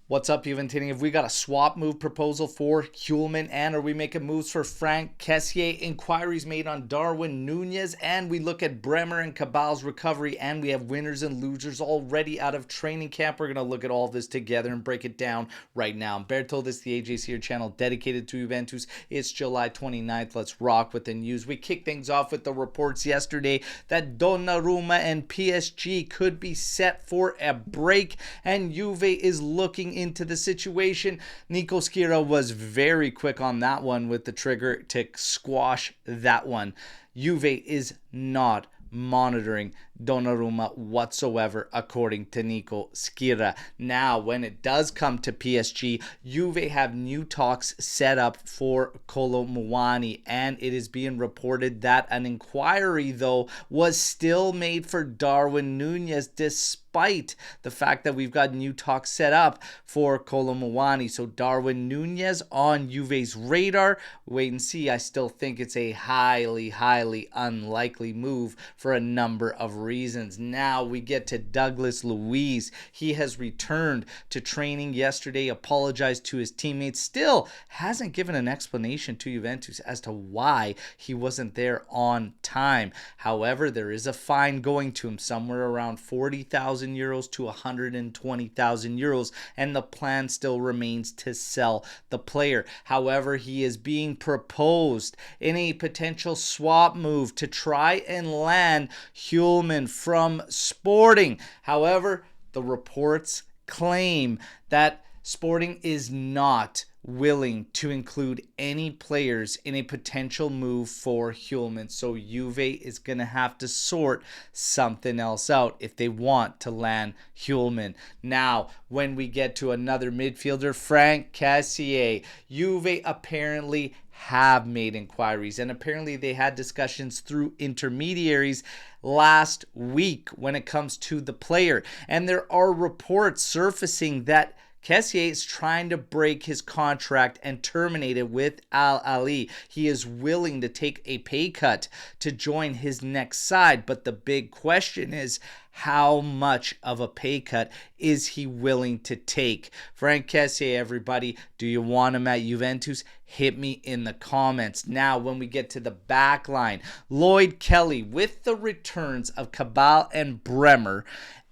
What's up, Juventus? Have we got a swap move proposal for Hjulmand, and are we making moves for Franck Kessie? Inquiries made on Darwin, Núñez, and we look at Bremer and Cabal's recovery, and we have winners and losers already out of training camp. We're going to look at all of this together and break it down right now. I'm Berto, this is the AJCR channel dedicated to Juventus. It's July 29th. Let's rock with the news. We kick things off with the reports yesterday that Donaruma and PSG could be set for a break, and Juve is looking into the situation. Nico Schira was very quick on that one with the trigger to squash that one. Juve is not monitoring Donaruma whatsoever, according to Nico Schira. Now, when it does come to PSG, Juve have new talks set up for Humeman, and it is being reported that an inquiry, though, was still made for Darwin Núñez, despite the fact that we've got new talks set up for Humeman. So Darwin Núñez on Juve's radar. Wait and see. I still think it's a highly unlikely move for a number of reasons. Now we get to Douglas Luiz. He has returned to training yesterday, apologized to his teammates, still hasn't given an explanation to Juventus as to why he wasn't there on time. However, there is a fine going to him, somewhere around 40,000 euros to 120,000 euros, and the plan still remains to sell the player. However, he is being proposed in a potential swap move to try and land Hjulmand from Sporting. However, the reports claim that Sporting is not willing to include any players in a potential move for Hjulmand. So Juve is going to have to sort something else out if they want to land Hjulmand. Now, when we get to another midfielder, Franck Kessie, Juve apparently have made inquiries, and apparently they had discussions through intermediaries last week when it comes to the player. And there are reports surfacing that Kessie is trying to break his contract and terminate it with Al Ahly. He is willing to take a pay cut to join his next side, but the big question is, how much of a pay cut is he willing to take? Franck Kessie, everybody, do you want him at Juventus? Hit me in the comments. Now, when we get to the back line, Lloyd Kelly, with the returns of Cabal and Bremer,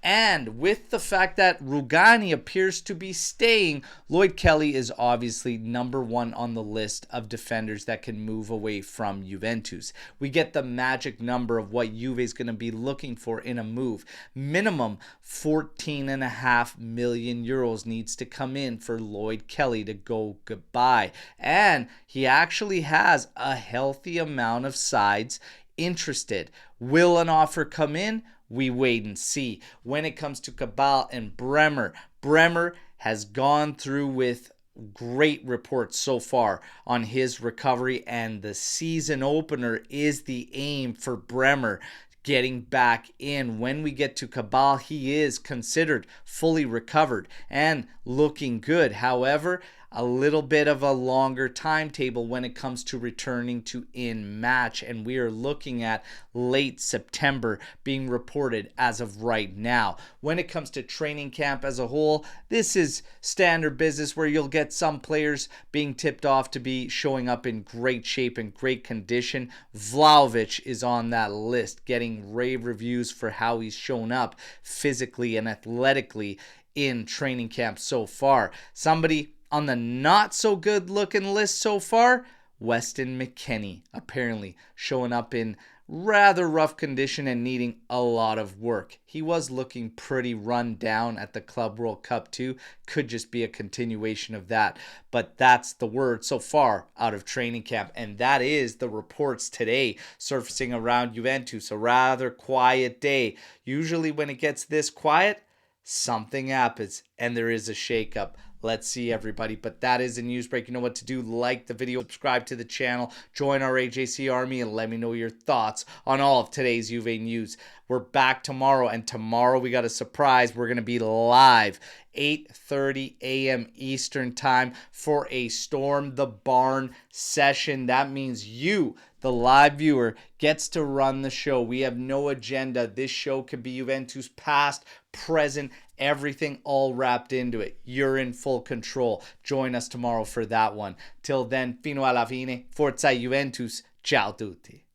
and with the fact that Rugani appears to be staying, Lloyd Kelly is obviously number one on the list of defenders that can move away from Juventus. We get the magic number of what Juve is going to be looking for in a move. Minimum 14.5 million euros needs to come in for Lloyd Kelly to go goodbye. And he actually has a healthy amount of sides interested. Will an offer come in? We wait and see. When it comes to Cabal and Bremer, Bremer has gone through with great reports so far on his recovery, and the season opener is the aim for Bremer, getting back in. When we get to Cabal, he is considered fully recovered and looking good. However, a little bit of a longer timetable when it comes to returning to in match, and we are looking at late September being reported as of right now. When it comes to training camp as a whole, this is standard business where you'll get some players being tipped off to be showing up in great shape and great condition. Vlahovic is on that list, getting rave reviews for how he's shown up physically and athletically in training camp so far. Somebody on the not so good looking list so far, Weston McKennie, apparently showing up in rather rough condition and needing a lot of work. He was looking pretty run down at the Club World Cup too. Could just be a continuation of that. But that's the word so far out of training camp. And that is the reports today surfacing around Juventus. A rather quiet day. Usually when it gets this quiet, something happens and there is a shakeup. Let's see, everybody. But that is the news break. You know what to do. Like the video, subscribe to the channel, join our AJC army, and let me know your thoughts on all of today's Juve news. We're back tomorrow, and tomorrow we got a surprise. We're going to be live 8:30 a.m. Eastern time for a Storm the Barn session. That means you, the live viewer, gets to run the show. We have no agenda. This show could be Juventus past, present, everything all wrapped into it. You're in full control. Join us tomorrow for that one. Till then, fino alla fine, forza Juventus, ciao tutti.